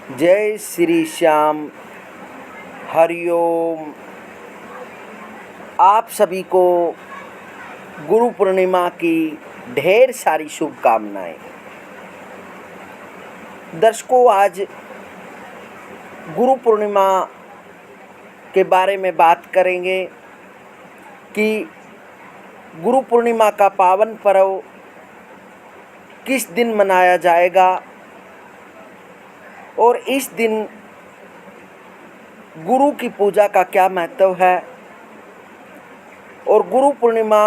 जय श्री श्याम। हरिओम। आप सभी को गुरु पूर्णिमा की ढेर सारी शुभकामनाएं। दर्शकों, आज गुरु पूर्णिमा के बारे में बात करेंगे कि गुरु पूर्णिमा का पावन पर्व किस दिन मनाया जाएगा और इस दिन गुरु की पूजा का क्या महत्व है और गुरु पूर्णिमा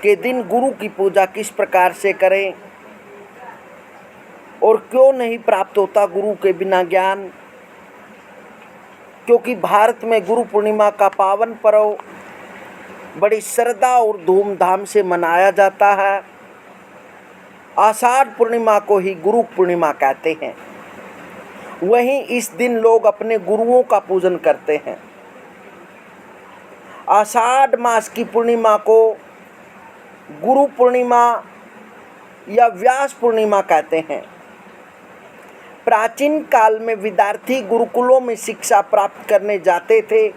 के दिन गुरु की पूजा किस प्रकार से करें और क्यों नहीं प्राप्त होता गुरु के बिना ज्ञान, क्योंकि भारत में गुरु पूर्णिमा का पावन पर्व बड़ी श्रद्धा और धूमधाम से मनाया जाता है। आषाढ़ पूर्णिमा को ही गुरु पूर्णिमा कहते हैं। वहीं इस दिन लोग अपने गुरुओं का पूजन करते हैं। आषाढ़ मास की पूर्णिमा को गुरु पूर्णिमा या व्यास पूर्णिमा कहते हैं। प्राचीन काल में विद्यार्थी गुरुकुलों में शिक्षा प्राप्त करने जाते थे।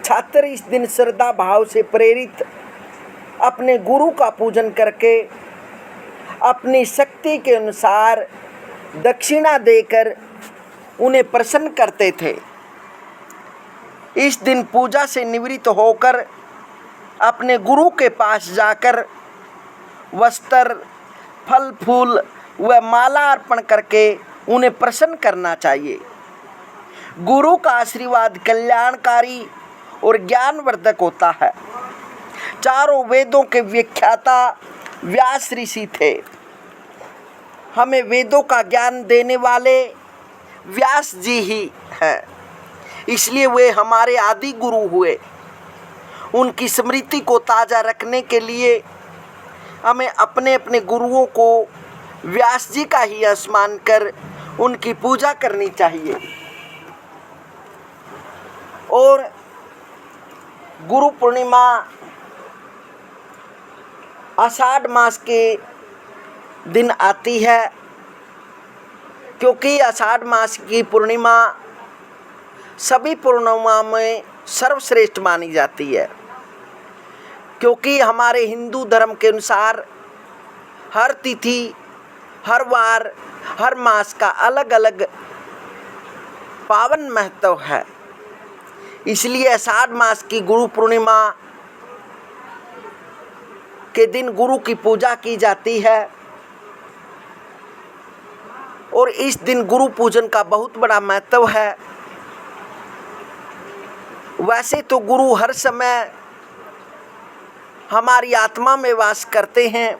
छात्र इस दिन श्रद्धा भाव से प्रेरित अपने गुरु का पूजन करके अपनी शक्ति के अनुसार दक्षिणा देकर उन्हें प्रसन्न करते थे। इस दिन पूजा से निवृत्त होकर अपने गुरु के पास जाकर वस्त्र, फल फूल व माला अर्पण करके उन्हें प्रसन्न करना चाहिए। गुरु का आशीर्वाद कल्याणकारी और ज्ञानवर्धक होता है। चारों वेदों के व्याख्याता व्यास ऋषि थे। हमें वेदों का ज्ञान देने वाले व्यास जी ही हैं, इसलिए वे हमारे आदि गुरु हुए। उनकी स्मृति को ताज़ा रखने के लिए हमें अपने अपने गुरुओं को व्यास जी का ही स्मरण कर उनकी पूजा करनी चाहिए। और गुरु पूर्णिमा आषाढ़ मास के दिन आती है, क्योंकि आषाढ़ मास की पूर्णिमा सभी पूर्णिमा में सर्वश्रेष्ठ मानी जाती है। क्योंकि हमारे हिंदू धर्म के अनुसार हर तिथि, हर वार, हर मास का अलग अलग पावन महत्व है। इसलिए आषाढ़ मास की गुरु पूर्णिमा के दिन गुरु की पूजा की जाती है और इस दिन गुरु पूजन का बहुत बड़ा महत्व है। वैसे तो गुरु हर समय हमारी आत्मा में वास करते हैं,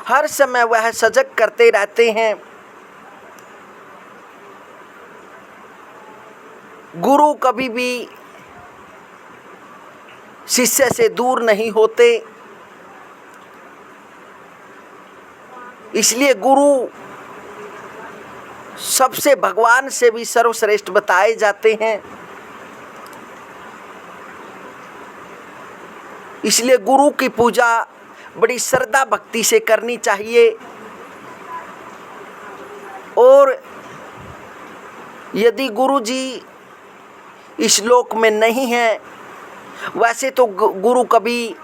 हर समय वह सजग करते रहते हैं। गुरु कभी भी शिष्य से दूर नहीं होते। इसलिए गुरु सबसे भगवान से भी सर्वश्रेष्ठ बताए जाते हैं। इसलिए गुरु की पूजा बड़ी श्रद्धा भक्ति से करनी चाहिए। और यदि गुरु जी इस लोक में नहीं हैं, वैसे तो गुरु कभी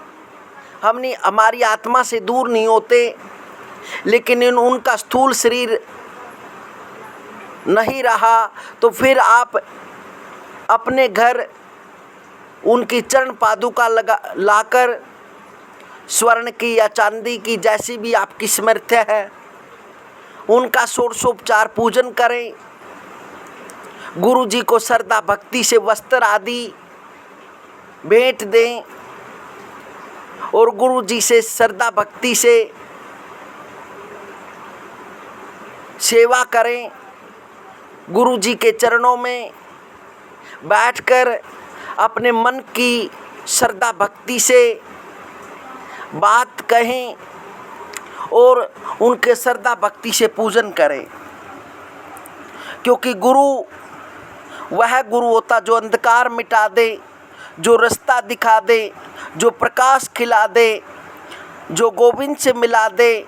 हमारी आत्मा से दूर नहीं होते, लेकिन उनका स्थूल शरीर नहीं रहा तो फिर आप अपने घर उनकी चरण पादुका लाकर स्वर्ण की या चांदी की, जैसी भी आपकी सामर्थ्य है, उनका षोडशोपचार पूजन करें। गुरु जी को श्रद्धा भक्ति से वस्त्र आदि भेंट दें और गुरु जी से श्रद्धा भक्ति से सेवा करें। गुरु जी के चरणों में बैठकर अपने मन की श्रद्धा भक्ति से बात कहें और उनके श्रद्धा भक्ति से पूजन करें। क्योंकि गुरु वह गुरु होता जो अंधकार मिटा दे, जो रास्ता दिखा दे, जो प्रकाश खिला दे, जो गोविंद से मिला दे,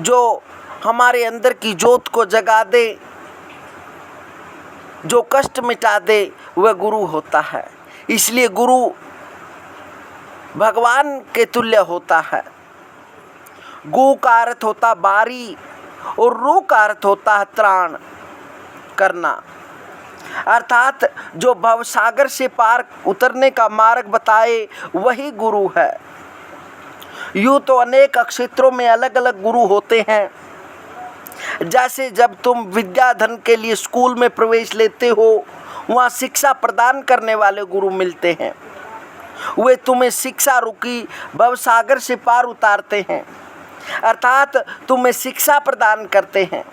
जो हमारे अंदर की ज्योत को जगा दे, जो कष्ट मिटा दे, वह गुरु होता है। इसलिए गुरु भगवान के तुल्य होता है। गु का अर्थ होता बारी और रू का अर्थ होता है त्राण करना, अर्थात जो भवसागर से पार उतरने का मार्ग बताए वही गुरु है। यूँ तो अनेक क्षेत्रों में अलग अलग गुरु होते हैं। जैसे जब तुम विद्याधन के लिए स्कूल में प्रवेश लेते हो, वहाँ शिक्षा प्रदान करने वाले गुरु मिलते हैं। वे तुम्हें शिक्षा रूपी भवसागर से पार उतारते हैं, अर्थात तुम्हें शिक्षा प्रदान करते हैं।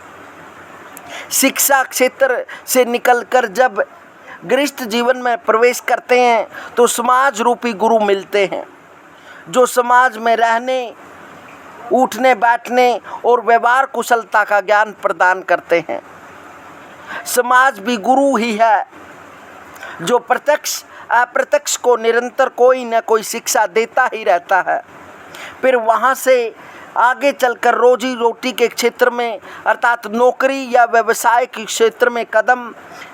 शिक्षा क्षेत्र से निकलकर जब गृहस्थ जीवन में प्रवेश करते हैं तो समाज रूपी गुरु मिलते हैं, जो समाज में रहने, उठने बैठने और व्यवहार कुशलता का ज्ञान प्रदान करते हैं। समाज भी गुरु ही है, जो प्रत्यक्ष अप्रत्यक्ष को निरंतर कोई न कोई शिक्षा देता ही रहता है। फिर वहाँ से आगे चलकर रोजी रोटी के क्षेत्र में, अर्थात नौकरी या व्यवसाय के क्षेत्र में कदम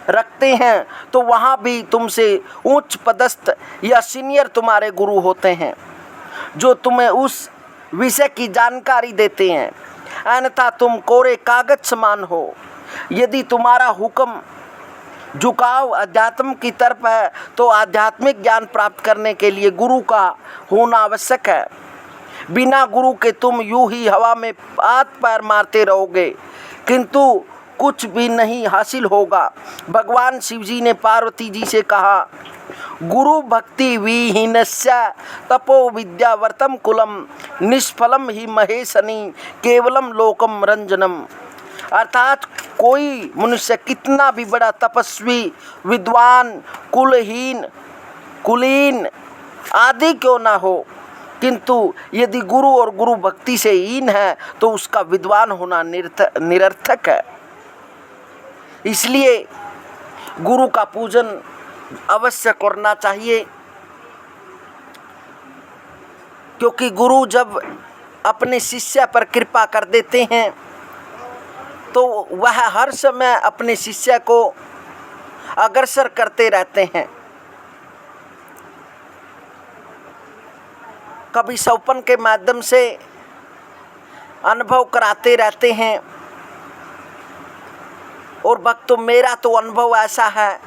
रखते हैं तो वहाँ भी तुमसे उच्च पदस्थ या सीनियर तुम्हारे गुरु होते हैं, जो तुम्हें उस विषय की जानकारी देते हैं। अन्यथा तुम कोरे कागज समान हो। यदि तुम्हारा हुक्म झुकाव अध्यात्म की तरफ है तो आध्यात्मिक ज्ञान प्राप्त करने के लिए गुरु का होना आवश्यक है। बिना गुरु के तुम यूं ही हवा में हाथ पैर मारते रहोगे, किंतु कुछ भी नहीं हासिल होगा। भगवान शिव जी ने पार्वती जी से कहा, गुरु भक्ति विहीनस्य तपो विद्यावर्तम कुलम निष्फलम ही महेशनी केवलम लोकम रंजनम। अर्थात कोई मनुष्य कितना भी बड़ा तपस्वी, विद्वान, कुलीन आदि क्यों ना हो, किंतु यदि गुरु और गुरु भक्ति से हीन है तो उसका विद्वान होना निरर्थक है। इसलिए गुरु का पूजन अवश्य करना चाहिए, क्योंकि गुरु जब अपने शिष्य पर कृपा कर देते हैं तो वह हर समय अपने शिष्य को अग्रसर करते रहते हैं। कभी सौपन के माध्यम से अनुभव कराते रहते हैं। और भक्तों, मेरा तो अनुभव ऐसा है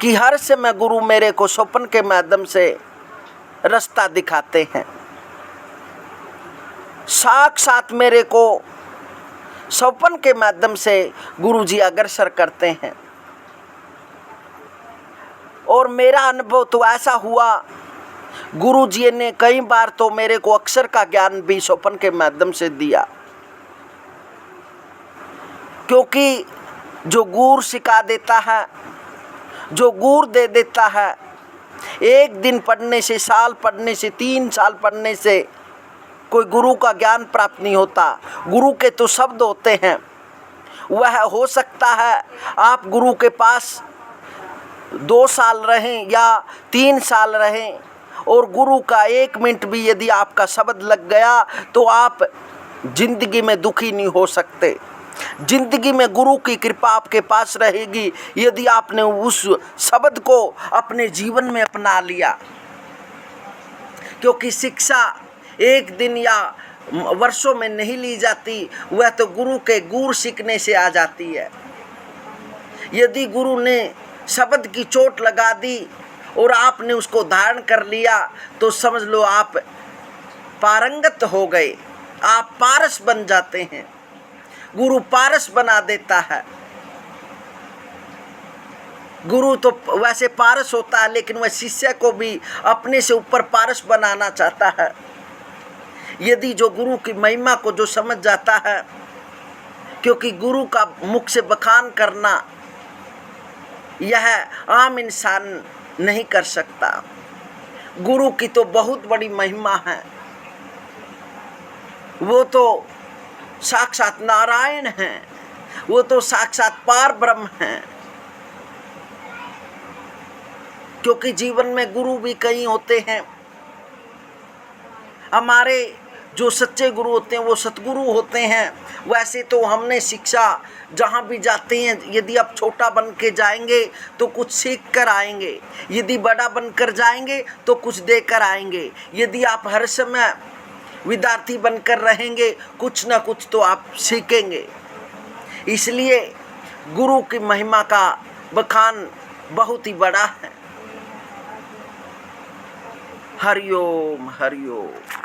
कि हर समय गुरु मेरे को सौपन के माध्यम से रास्ता दिखाते हैं। साक्षात मेरे को सौपन के माध्यम से गुरु जी अग्रसर करते हैं। और मेरा अनुभव तो ऐसा हुआ, गुरु जी ने कई बार तो मेरे को अक्षर का ज्ञान भी सौपन के माध्यम से दिया, क्योंकि जो गुरु सिखा देता है, जो गुरु दे देता है, एक दिन पढ़ने से, साल पढ़ने से, 3 साल पढ़ने से कोई गुरु का ज्ञान प्राप्त नहीं होता। गुरु के तो शब्द होते हैं। वह हो सकता है आप गुरु के पास 2 साल रहें या 3 साल रहें, और गुरु का 1 मिनट भी यदि आपका शब्द लग गया तो आप जिंदगी में दुखी नहीं हो सकते। जिंदगी में गुरु की कृपा आपके पास रहेगी यदि आपने उस शब्द को अपने जीवन में अपना लिया, क्योंकि शिक्षा एक दिन या वर्षों में नहीं ली जाती, वह तो गुरु के गुर सीखने से आ जाती है। यदि गुरु ने शब्द की चोट लगा दी और आपने उसको धारण कर लिया तो समझ लो आप पारंगत हो गए, आप पारस बन जाते हैं। गुरु पारस बना देता है। गुरु तो वैसे पारस होता है, लेकिन वह शिष्य को भी अपने से ऊपर पारस बनाना चाहता है। यदि जो गुरु की महिमा को जो समझ जाता है, क्योंकि गुरु का मुख से बखान करना यह आम इंसान नहीं कर सकता। गुरु की तो बहुत बड़ी महिमा है। वो तो साक्षात नारायण हैं, वो तो साक्षात पार ब्रह्म हैं। क्योंकि जीवन में गुरु भी कई होते हैं। हमारे जो सच्चे गुरु होते हैं वो सतगुरु होते हैं। वैसे तो हमने शिक्षा जहाँ भी जाते हैं, यदि आप छोटा बन के जाएंगे तो कुछ सीख कर आएंगे, यदि बड़ा बनकर जाएंगे तो कुछ देकर आएंगे, यदि आप हर समय विद्यार्थी बनकर रहेंगे कुछ ना कुछ तो आप सीखेंगे। इसलिए गुरु की महिमा का बखान बहुत ही बड़ा है। हरिओम हरिओम।